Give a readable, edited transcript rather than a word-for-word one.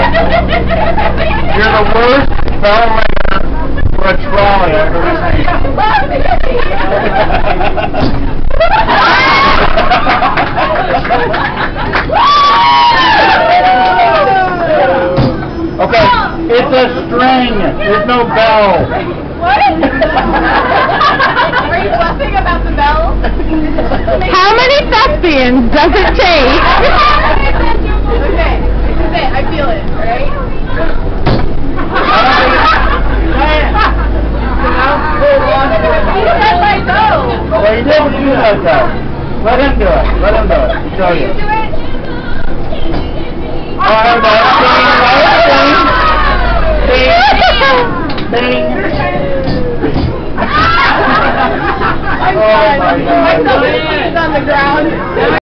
You're the worst bell ringer for a trolley I've ever seen. Okay, it's a string. There's no bell. What? Are you bluffing about the bell? How many thespians does it take